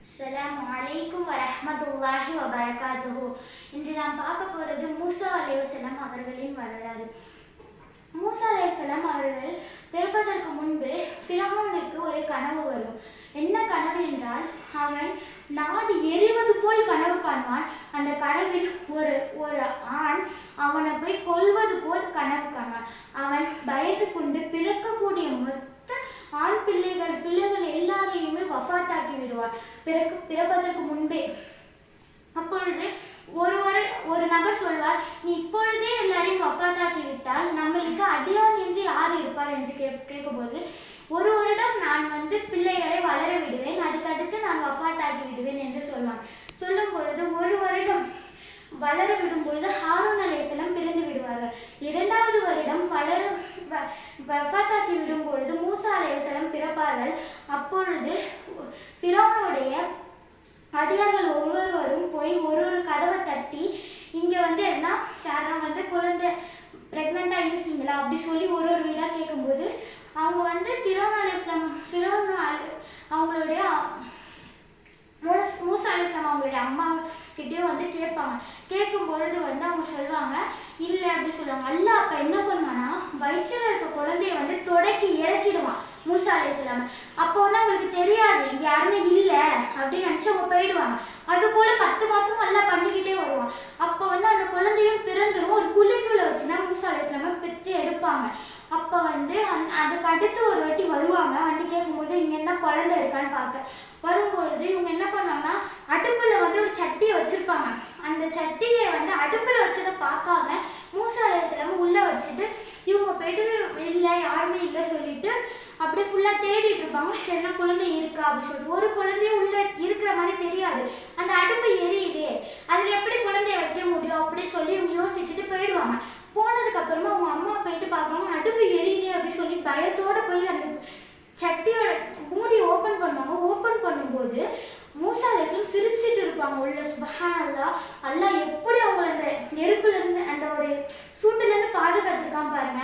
அஸ்ஸலாமு அலைக்கும் வரஹ்மத்துல்லாஹி வபரகாத்துஹு. இன்று நாம் பார்க்க போகிறது மூசா அலைஹிஸ்ஸலாம் அவர்களின் வரலாறு. மூசா அலைஹிஸ்ஸலாம் அவர்கள் பிறப்பதற்கு முன்பு ஃபிரௌனுக்கு ஒரு கனவு வரும். என்ன கனவு என்றால், அவன் நாடு எரிவது போல் கனவு காண்பான். அந்த கனவில் ஒரு ஆண் அவனை போய் கொல்வது போல் கனவு காண்பான். அவன் பயந்து கொண்டு பிறக்கக்கூடிய ஆண் பிள்ளைகள் எல்லாரையுமே வஃபாத்தாக்கி விடுவார் பிறப்பதற்கு முன்பே. அப்பொழுது ஒரு நபர் சொல்வார், நீ இப்பொழுதே எல்லாரையும் வஃபாத்தாக்கி விட்டால் நம்மளுக்கு அடியான் என்று யார் இருப்பார் என்று கேட்கும்போது, ஒரு வருடம் நான் பிள்ளைகளை வளர விடுவேன், அதுக்கடுத்து நான் வஃபாத்தாக்கி விடுவேன் என்று சொல்வான். சொல்லும் பொழுது ஒரு வருடம் வளர விடும் பொழுது ஹாரூன் அலைஹிஸ்ஸலாம் பிறந்து விடுவார்கள். இரண்டாவது வருடம் வஃபாத்தாக்கி விடும் பொழுது மூசா அலைஹிஸ்ஸலாம் பிறப்பார்கள். அப்பொழுது ஃபிரௌனுடைய அடியார்கள் ஒவ்வொருவரும் போய் ஒரு கதவை தட்டி, இங்க எதுனா யாரா குழந்தை பிரெக்னெண்டா இருக்கீங்களா அப்படி சொல்லி ஒரு வீடாக கேட்கும்போது, அவங்க ஃபிரௌன் அலைஹிஸ்ஸலாம் அவங்களுடைய மூசா அலைஹிஸ்ஸலாம் அவங்களுடைய அம்மா கிட்டேயும் கேட்பாங்க. கேட்கும் பொழுது அவங்க சொல்லுவாங்க, இல்லை அப்படி சொல்லுவாங்க. அல்லாஹ் அப்போ என்ன பண்ணுவானா, வயிற்றில் இருக்க குழந்தைய தொடக்கி இறக்கிடுவான் மூசா அலைஹிஸ்ஸலாம். அப்போ அவங்களுக்கு தெரியாது இங்கே யாருமே இல்லை அப்படின்னு நினச்சி அவங்க போயிடுவாங்க. அது போல 10 மாசமும் எல்லாம் பண்ணிக்கிட்டே வருவான். அப்போ அந்த குழந்தையும் பிறந்துடும். ஒரு குழிக்குள்ள வச்சுன்னா மூசா அலைஹிஸ்ஸலாம் பிரித்து எடுப்பாங்க. அப்போ அதுக்கு அடுத்து ஒரு வாட்டி வருவாங்க. கேட்கும்போது இங்கே என்ன குழந்தை இருக்கான்னு பார்க்க வரும்பொழுது இவங்க என்ன பண்ணுவாங்கன்னா, அடுப்புல ஒரு சட்டியை வச்சிருப்பாங்க. அந்த சட்டியை அடுப்புல வச்சதை பார்க்காம மூசா அலைஹிஸ்ஸலாம் உள்ள வச்சுட்டு இவங்க போயிட்டு இல்லை யாருமே இல்லை சொல்லிட்டு அப்படியே ஃபுல்லா தேடிட்டு இருப்பாங்க. என்ன குழந்தை இருக்கா அப்படின்னு சொல்லிட்டு. ஒரு குழந்தையும் உள்ள இருக்கிற மாதிரி தெரியாது. அந்த அடுப்பு எரியுதே, அதுல எப்படி குழந்தைய வைக்க முடியும் அப்படி சொல்லி இவங்க யோசிச்சுட்டு போயிடுவாங்க. போனதுக்கு அப்புறமா அவங்க அம்மா போயிட்டு பார்ப்பாங்க, அடுப்பு எரியுதே அப்படின்னு சொல்லி பயத்தோட போய் அந்த சட்டியோட மூடி ஓப்பன் பண்ணுவாங்க. ஓப்பன் பண்ணும்போது மூசா அலைஹிஸ்ஸலாம் சிரிச்சிட்டு இருப்பாங்க உள்ள. சுப்ஹானல்லாஹ், அல்லாஹ் எப்படி அவங்க அந்த நெருப்புல இருந்து அந்த ஒரு சூட்டுல இருந்து பாதுகாத்துருக்கான் பாருங்க.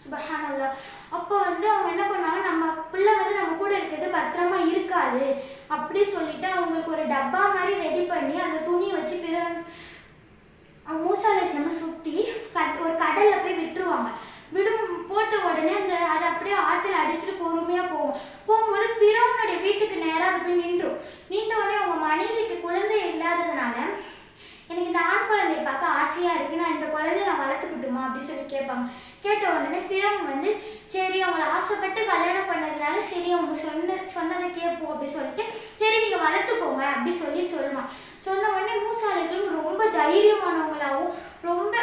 சுப்ஹானல்லாஹ். அப்போ அவங்க என்ன பண்ணுவாங்க, நம்ம பிள்ளை நம்ம கூட இருக்கிறது பத்திரமா இருக்காது அப்படி சொல்லிட்டு அவங்களுக்கு ஒரு டப்பா மாதிரி ரெடி பண்ணி அந்த துணி வச்சு மூசா அலைஹிஸ்ஸலாம் சுற்றி ஒரு கடல்ல போய் விட்டுருவாங்க. போட்ட உடனே அதை அப்படியே ஆற்றுல அடிச்சுட்டு பொறுமையாக போகும்போது ஃபிரௌனுடைய வீட்டுக்கு நேராக அது போய் நின்ற உடனே அவங்க மனைவிக்கு குழந்தை இல்லாததுனால, எனக்கு இந்த ஆண் குழந்தைய பார்க்க ஆசையாக இருக்குது, நான் இந்த குழந்தைய நான் வளர்த்துக்கிட்டுமா அப்படின்னு சொல்லி கேட்பாங்க. கேட்ட உடனே ஃபிரௌன் சரி அவங்களை ஆசைப்பட்டு கல்யாணம் பண்ணதுனால சரி அவங்க சொன்னதை கேட்போம் அப்படின்னு சொல்லிட்டு, சரி நீங்கள் வளர்த்துக்கோங்க அப்படி சொல்லுவான். சொன்ன உடனே மூசா அலைஹிஸ்ஸலாம் ரொம்ப தைரியமானவங்களாகவும் ரொம்ப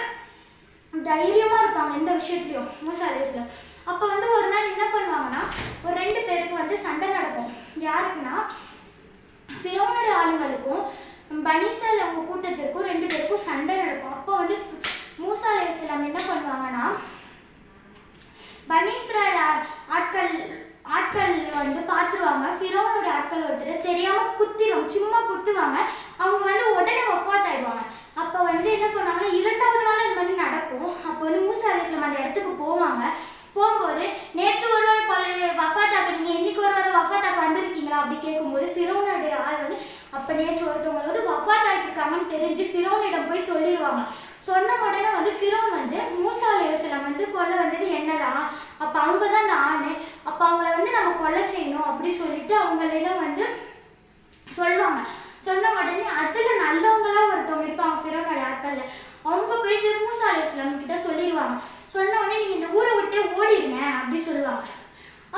தைரியமா இருப்பாங்க எந்த விஷயத்துலையும் மூசா அலைஹிஸ்ஸலாம். அப்போ ஒரு நாள் என்ன பண்ணுவாங்கன்னா, ஒரு 2 பேருக்கு சண்டை நடக்கும். யாருக்குன்னா, ஃபிரௌனுடைய ஆளுங்களுக்கும் பனி இஸ்ராயேல் அவங்க கூட்டத்திற்கும் 2 பேருக்கும் சண்டை நடக்கும். அப்போ மூசா அலைஹிஸ்ஸலாம் என்ன பண்ணுவாங்கன்னா, பனி இஸ்ராயேல் ஆட்கள் பார்த்துருவாங்க. ஃபிரௌனுடைய ஆட்கள் ஒருத்தர் தெரியாம சும்மா குத்துவாங்க. அவங்க உடனே வஃபாத் ஆயிடுவாங்க. அப்போ என்ன பண்ணுவாங்க, 2வது நாள் இந்த மாதிரி நடக்கும். அப்போ மூசா அலைஹிஸ்ஸலாம் அந்த இடத்துக்கு போவாங்க. போகும்போது நேற்று ஒருவர் வஃபாத்தாக்க நீங்கள் இன்னைக்கு ஒருவர் வஃபாத்தாக்க வந்திருக்கீங்களா அப்படி கேட்கும்போது ஃபிரௌனுடைய ஆள் அப்போ நேற்று ஒருத்தவங்க வஃபாத் ஆகிருக்காங்கன்னு தெரிஞ்சு ஃபிரௌனிடம் போய் சொல்லிடுவாங்க. சொன்ன உடனே ஃபிரௌன் மூசா அலைஹிஸ்ஸலாம் கொலை வந்தது என்னதான், அப்போ அவங்க தான் அந்த ஆணு, அப்போ அவங்கள நம்ம கொலை செய்யணும் அப்படி சொல்லிட்டு அவங்களிடம் சொல்லுவாங்க. சொன்ன உடனே அதுல நல்லவங்களா ஒருத்தவங்க இருப்பாங்க ஃபிரௌனுடைய ஆட்கள்ல. அவங்க போயிட்டு மூசா அலைஹிஸ்ஸலாம் கிட்ட சொல்லிடுவாங்க. சொன்ன உடனே நீங்க இந்த ஊரை விட்டு ஓடிடுங்க அப்படி சொல்லுவாங்க.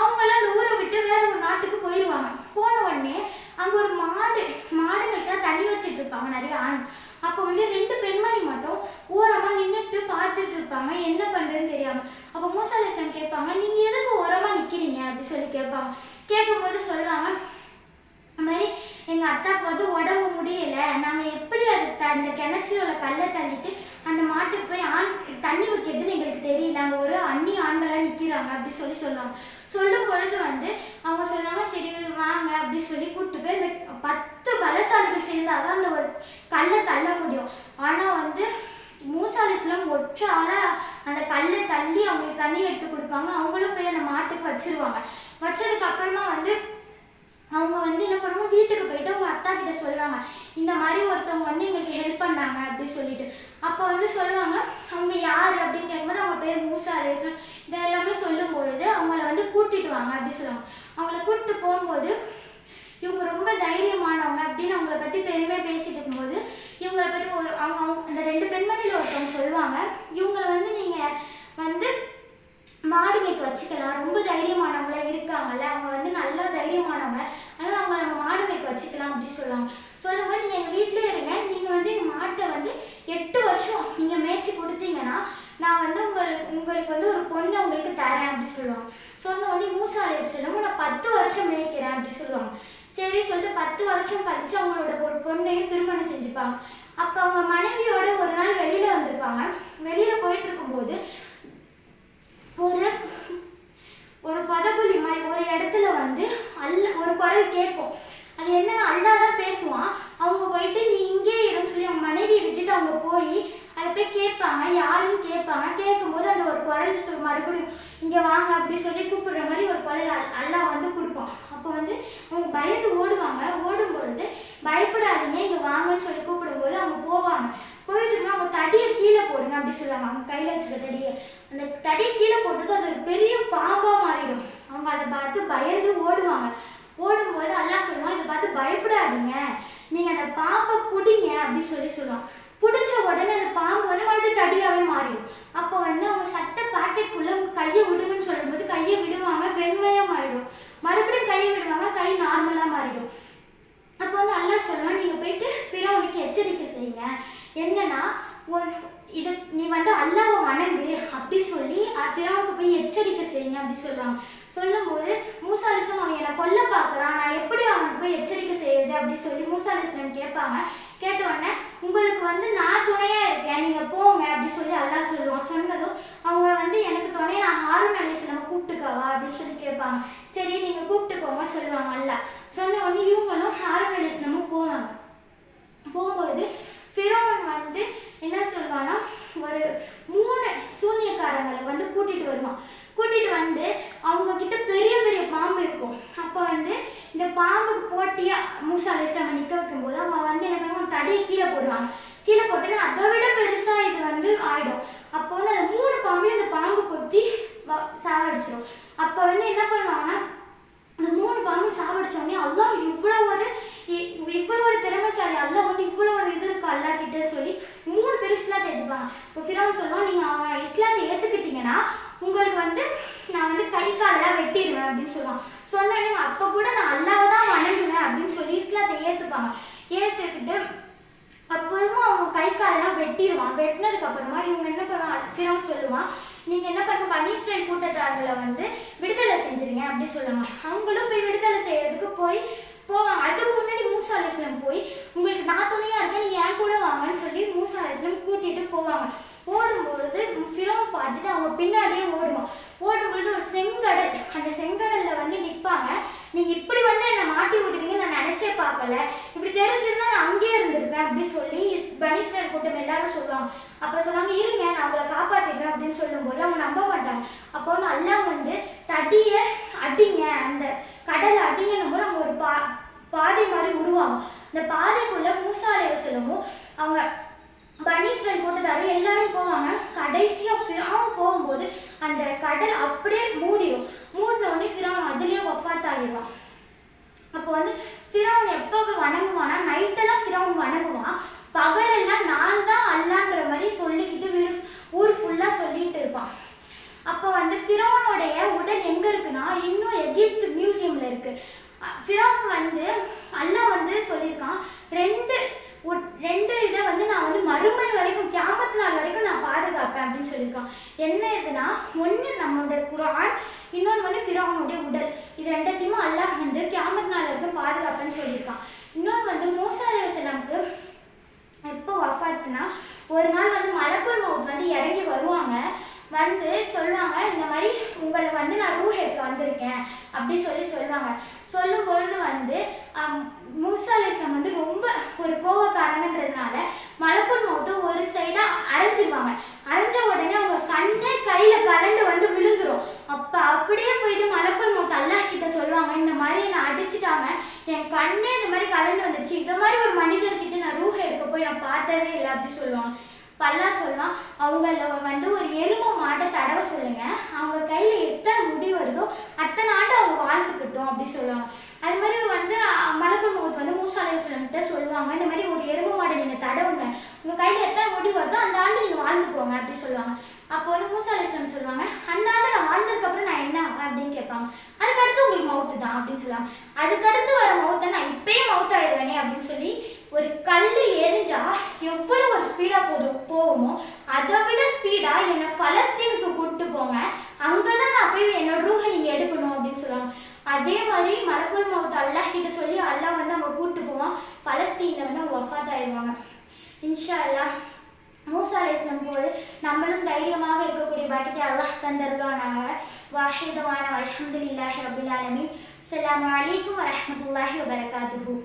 அவங்களாம் அந்த ஊரை விட்டு வேற ஒரு நாட்டுக்கு போயிடுவாங்க. போன உடனே அங்க ஒரு மாடுகளுக்கு தண்ணி வச்சுட்டு இருப்பாங்க நிறைய ஆண். அப்போ 2 பெண்மணி மட்டும் ஓரமா நின்றுட்டு பார்த்துட்டு இருப்பாங்க, என்ன பண்றதுன்னு தெரியாம. அப்போ மூசா அலைஹிஸ்ஸலாம் கேட்பாங்க, நீங்க எதுக்கு ஓரமா நிக்கிறீங்க அப்படி சொல்லி கேட்பாங்க. கேட்கும்போது சொல்லுவாங்க, அந்த மாதிரி எங்கள் அத்தாக்கு உடம்பு முடியல, நாங்கள் எப்படி அந்த கிணற்றில் உள்ள கல்லை தள்ளிட்டு அந்த மாட்டுக்கு போய் தண்ணி வைக்கிறதுன்னு எங்களுக்கு தெரியல, அங்கே ஒரு அந்நிய ஆண்களாக நிற்கிறாங்க அப்படி சொல்லுவாங்க. சொல்லும் பொழுது அவங்க சொல்லுவாங்க, சரி வாங்க அப்படி சொல்லி கூப்பிட்டு போய் அந்த 10 பலசாலிகள் சேர்ந்தாதான் அந்த ஒரு கல்லை தள்ள முடியும். ஆனால் மூசா அலைஹிஸ்ஸலாம் ஒற்றால அந்த கல்லை தள்ளி அவங்களுக்கு தண்ணி எடுத்து கொடுப்பாங்க. அவங்களும் போய் அந்த மாட்டுக்கு வச்சிருவாங்க. வச்சதுக்கு அப்புறமா அவங்க வந்து என்ன பண்ணுவாங்க, வீட்டுக்கு போயிட்டு அவங்க அத்தா கிட்ட சொல்லுவாங்க, இந்த மாதிரி ஒருத்தவங்க வந்து எங்களுக்கு ஹெல்ப் பண்ணாங்க அப்படின்னு சொல்லிட்டு. அப்போ வந்து சொல்லுவாங்க, அவங்க யார் அப்படின்னு கேட்கும்போது அவங்க பேர் மூசா அலைஹிஸ்ஸலாம் இதெல்லாமே சொல்லும் பொழுது அவங்கள வந்து கூட்டிட்டு வாங்க அப்படின்னு சொல்லுவாங்க. அவங்கள கூப்பிட்டு போகும்போது இவங்க ரொம்ப தைரியமானவங்க அப்படின்னு அவங்கள பற்றி பெருமையாக பேசிட்டு இருக்கும்போது இவங்களை பற்றி அவங்க அந்த 2 பெண்மணியில் ஒருத்தவங்க சொல்லுவாங்க, இவங்களை வந்து நீங்கள் வந்து மாடு மேய்க்க வச்சுக்கலாம், ரொம்ப தைரியமானவங்களா இருக்காங்கல்ல, அவங்க வந்து நல்லா தைரியமானவங்க, அதனால் அவங்க நம்ம மாடு மேய்க்க வச்சுக்கலாம் அப்படின்னு சொல்லுவாங்க. சொல்லும்போது நீங்கள் எங்கள் வீட்டிலே இருங்க, நீங்கள் வந்து எங்கள் மாட்டை வந்து 8 வருஷம் நீங்கள் மேய்ச்சி கொடுத்தீங்கன்னா நான் வந்து உங்களுக்கு வந்து ஒரு பொண்ணை உங்களுக்கு தரேன் அப்படின்னு சொல்லுவாங்க. சொன்ன உடனே மூசா அலைஹிஸ்ஸலாம் நான் 10 வருஷம் மேய்க்கிறேன் அப்படின்னு சொல்லுவாங்க. சரி சொல்லிட்டு 10 வருஷம் கழிச்சு அவங்களோட ஒரு பொண்ணையும் திருமணம் செஞ்சுப்பாங்க. அப்போ அவங்க மனைவியோட ஒரு நாள் வெளியில வந்திருப்பாங்க. வெளியில போயிட்டு இருக்கும்போது ஒரு பதகுலி மாதிரி ஒரு இடத்துல வந்து ஒரு குரல் கேட்கும். அது என்னன்னா அல்லாஹ் தான் பேசுவான். அவங்க போயிட்டு நீ இங்கே இருன்னு சொல்லி அவங்க மனைவியை விட்டுட்டு அவங்க போய் அதை போய் கேட்பாங்க, யாருன்னு கேட்பாங்க. கேட்கும்போது அந்த ஒரு குரல் மறுபடியும் இங்கே வாங்க அப்படி சொல்லி கூப்பிடுற மாதிரி ஒரு குரல் அல்லாஹ் வந்து கொடுப்போம். அப்போ வந்து அவங்க பயந்து ஓடுவாங்க. ஓடும் பொழுது பயப்படாதீங்க இங்கே வாங்கன்னு சொல்லி கூப்பிடும்போது அவங்க போவாங்க. போயிட்டு இருந்தா அவங்க தடியை கீழே போடுங்க அப்படி சொல்லுவாங்க. அவங்க கையில் வச்சுக்க தடியை, அந்த தடியை கீழே போட்டுட்டு அது ஒரு பெரிய பாம்பாக மாறிடும். அவங்க அதை பார்த்து பயந்து ஓடுவாங்க. ஓடும்போது அல்லாஹ் சொல்லுவான், இதை பார்த்து பயப்படாதீங்க, நீங்கள் அந்த பாம்பை பிடிங்க அப்படின்னு சொல்லுவான். பிடிச்ச உடனே அந்த பாம்பு வந்து மறுபடியும் தடியாகவே மாறிடும். அப்போ வந்து அவங்க சட்டை பாக்கெட்டுக்குள்ளே கையை விடுங்கன்னு சொல்லும்போது கையை விடுவாங்க, வெண்மையாக மாறிடும். மறுபடியும் கையை விடுவாங்க, கை நார்மலாக மாறிடும். அப்போ வந்து அல்லாஹ் சொல்லுவான், நீங்கள் போயிட்டு ஃபிரௌனுக்கு எச்சரிக்கை செய்யுங்க, என்னன்னா இது நீ வந்து அல்லாஹ்வை வணங்கு அப்படி சொல்லி ஃபிரௌனுக்கு போய் எச்சரிக்கை செய்யுங்க அப்படி சொல்லுவாங்க. சொல்லும்போது மூசா அலைஹிஸ்ஸலாம் அவன் என்னை கொல்ல பார்க்குறான், நான் எப்படி அவனுக்கு போய் எச்சரிக்கை செய்யுது அப்படி சொல்லி மூசா அலைஹிஸ்ஸலாம் கேட்பாங்க. கேட்ட உடனே உங்களுக்கு வந்து நான் துணையாக இருக்கேன், நீங்கள் போங்க அப்படி சொல்லி அல்லாஹ் சொல்லுவான். சொன்னதும் அவங்க வந்து எனக்கு துணையை நான் ஹாரூன் அலைஹிஸ்ஸலாம் கூப்பிட்டுக்கவா அப்படின்னு சொல்லி கேட்பாங்க. சரி நீங்கள் கூப்பிட்டுக்கோங்க சொல்லுவாங்க அல்லாஹ். சொன்ன உடனே இவங்களும் ஹாரூன் அலைஹிஸ்ஸலாமும் போவாங்க. போகும்போது ஃபிரௌன் வந்து என்ன சொல்வான்னா ஒரு 3 சூனியக்காரங்களை வந்து கூட்டிட்டு வருவான். கூட்டிட்டு வந்து அவங்க கிட்ட பெரிய பெரிய பாம்பு இருக்கும். அப்போ வந்து இந்த பாம்புக்கு போட்டியா மூசா அலைஹிஸ்ஸலாம் நிற்க வைக்கும்போது அவங்க வந்து என்ன பண்ணுவாங்க, தடியை கீழே போடுவாங்க. கீழே போட்டு அதை விட பெருசா இது வந்து ஆயிடும். அப்போ வந்து அந்த 3 பாம்பையும் அந்த பாம்பு கொத்தி சாவடிச்சிடும். அப்போ வந்து என்ன பண்ணுவாங்கன்னா அந்த 3 பாம்பும் சாவடிச்சோடனே அல்லாஹ் இவ்வளோ ஒரு திறமைசாலி, அல்லாஹ் வந்து இவ்வளோ ஒரு இது இருக்கு அல்லாஹ் கிட்ட சொல்லி 3 பேரும் இஸ்லாத்தை ஏற்றுப்பாங்க. இப்போ ஃபிரௌன் சொல்லுவான், நீங்கள் அவன் இஸ்லாத்தை ஏற்றுக்கிட்டீங்கன்னா உங்களுக்கு வந்து நான் வந்து கை காலெல்லாம் வெட்டிடுவேன் அப்படின்னு சொல்லுவான். சொன்னேன் அப்போ கூட நான் அல்லாஹ்வை தான் வணங்குவேன் அப்படின்னு சொல்லி இஸ்லாத்தை ஏற்றுப்பாங்க. ஏற்றுக்கிட்டு அப்போவும் அவங்க கை காலெல்லாம் வெட்டிடுவான். வெட்டினதுக்கு அப்புறமா இவங்க என்ன பண்ணுவாங்க, ஃபிரௌன் சொல்லுவான், நீங்கள் என்ன பண்ணுங்க பனி இஸ்ரேல் கூட்டத்தார்களை வந்து விடுதலை செஞ்சுருங்க அப்படி சொல்லுவாங்க. அவங்களும் போய் விடுதலை செய்யறதுக்கு போவாங்க. அதுக்கு முன்னாடி மூசா அலைஹிஸ்ஸலாம் போய் உங்களுக்கு நான் துணையாக இருக்கேன், நீங்கள் என் கூட வாங்கன்னு சொல்லி மூசா அலைஹிஸ்ஸலாம் கூட்டிகிட்டு போவாங்க. ஓடும்பொழுது ஃபிரௌன் பார்த்துட்டு அவங்க பின்னாடியே ஓடுவான். ஓடும்பொழுது ஒரு செங்கடல், அந்த செங்கடலில் வந்து நிற்பாங்க. நீங்கள் இப்படி வந்து என்னை மாட்டி விடுவீங்க நான் நினச்சே பார்க்கல, இப்படி தெரிஞ்சிருந்தா நான் அங்கேயே இருந்திருப்பேன் அப்படி சொல்லி பனி இஸ்ரேல் கூட்டம் எல்லாரும் சொல்லுவாங்க. அப்போ சொல்லுவாங்க, இருங்க நான் அவங்களை காப்பாற்றிடுவேன் அப்படின்னு சொல்லும்போது அவங்க நம்ப மாட்டாங்க. அப்போ வந்து அல்லாஹ் வந்து தடியை அடிங்க, அந்த கடலை அடிங்கன்னும் போது அவங்க ஒரு பாதை மாதிரி உருவாகும். அந்த பாதைக்குள்ளே மூசா அலைஹிஸ்ஸலாமும் அவங்க பனி இஸ்ரேல் கூட்டத்தாரும் எல்லாரும் போவாங்க. கடைசியாக ஃபிரௌன் போகும்போது அந்த கடல் அப்படியே மூடிடும். மூடின உடனே ஃபிரௌன் அதுலேயே வஃபாத் ஆகிடுவான். அப்போ வந்து ஃபிரௌன் எப்போ வணங்குவானா, நைட்டெல்லாம் ஃபிரௌன் வணங்குவான், பகலெல்லாம் நான் தான் அல்லான்ற மாதிரி சொல்லிக்கிட்டு ஊர் ஃபுல்லாக சொல்லிட்டு இருப்பான். அப்போ வந்து ஃபிரௌனுடைய உடல் எங்கே இருக்குன்னா இன்னும் எகிப்து மியூசியமில் இருக்குது. ஃபிரௌன் வந்து அல்லாஹ் வந்து சொல்லியிருக்கான், ரெண்டு இதை வந்து நான் வந்து மறுமை வரைக்கும் கியாமத் நாள் வரைக்கும் நான் பாதுகாப்பேன் அப்படின்னு சொல்லியிருக்கான். என்ன இதுனா, ஒன்று நம்மளுடைய குர்ஆன், இன்னொன்று வந்து ஃபிரௌனுடைய உடல். இது ரெண்டத்தையுமே அல்லாஹ் வந்து கியாமத் நாள் வரைக்கும் பாதுகாப்பேன்னு சொல்லியிருக்கான். இன்னொன்று வந்து மூசா அலைஹிஸ்ஸலாமுக்கு எப்போ வஃபாத்னா ஒரு நாள் வந்து மலக்குல் மௌத் வந்து இறங்கி வருவாங்க. வந்து சொல்லுவாங்க, இந்த மாதிரி உங்களை வந்து நான் ரூஹ் எடுக்க வந்திருக்கேன் அப்படி சொல்லுவாங்க. சொல்லும் பொழுது வந்து மூசா அலைஹிஸ்ஸலாம் வந்து ரொம்ப ஒரு கோவக்காரங்கன்றதுனால மலக்குல் மௌத்தை ஒரு சைடாக அரைஞ்சிருவாங்க. அரைஞ்ச உடனே அவங்க கண்ணே கையில் கலண்டு வந்து விழுந்துரும். அப்போ அப்படியே போயிட்டு மலக்குல் மௌத் அல்லாஹ் கிட்ட சொல்லுவாங்க, இந்த மாதிரி என்னை அடிச்சுட்டாங்க, என் கண்ணே இந்த மாதிரி கலந்து வந்துருச்சு, இந்த மாதிரி ஒரு மனிதர்கிட்ட நான் ரூஹ எடுக்க போய் நான் பார்த்ததே இல்லை அப்படி சொல்லுவாங்க. பல்லா சொல்லலாம், அவங்கள வந்து ஒரு எருமை மாட்டை தடவை சொல்லுங்க, அவங்க கையில் எத்தனை முடி வருதோ அத்தனை ஆண்டு அவங்க வாழ்ந்துக்கிட்டோம் அப்படி சொல்லுவாங்க. அது மாதிரி வந்து மலக்குள் மௌத் வந்து மூசா அலைஹிஸ்ஸலாம்கிட்ட சொல்லுவாங்க, இந்த மாதிரி ஒரு எருமை மாடை நீங்கள் தடவுங்க, உங்கள் கையில் எத்தனை முடி வருதோ அந்த ஆண்டு நீங்கள் வாழ்ந்துக்கோங்க அப்படி சொல்லுவாங்க. அப்போ வந்து மூசா அலைஹிஸ்ஸலாம் சொல்லுவாங்க, அந்த ஆண்டு நான் வாழ்ந்ததுக்கப்புறம் நான் என்ன அப்படின்னு கேட்பாங்க. அதுக்கடுத்து உங்களுக்கு மவுத்து தான் அப்படின்னு சொல்லுவாங்க. அதுக்கடுத்து வர மவுத்தை நான் இப்பயே மவுத் ஆயிடுவேனே அப்படின்னு சொல்லி, ஒரு கல் எரிஞ்சா எவ்வளோ ஒரு ஸ்பீடாக போகுமோ அதை விட ஸ்பீடாக என்னை பலஸ்தீனுக்கு கூப்பிட்டு போங்க, அங்கே தான் நான் போய் என்னோட ரூஹை நீங்கள் எடுக்கணும் அப்படின்னு சொல்லுவாங்க. அதே மாதிரி மலக்குள் மவுத் அல்லாஹ் கிட்ட சொல்லி அல்லாஹ் வந்து அவங்க கூப்பிட்டு போவான், பலஸ்தீனில் வந்து அவங்க வஃபாத் ஆயிடுவாங்க. இன்ஷா அல்லாஹ் மூசா அலைஹிஸ்ஸலாம் போது நம்மளும் தைரியமாக இருக்கக்கூடிய பாக்கியத்தை அல்லாஹ் தந்தருவானாக. வாஹிதவான அல்ஹம்துலில்லாஹி ரப்பில் ஆலமீன். அஸ்ஸலாமு அலைக்கும் வரஹ்மத்துல்லாஹி வபரகாத்துஹு.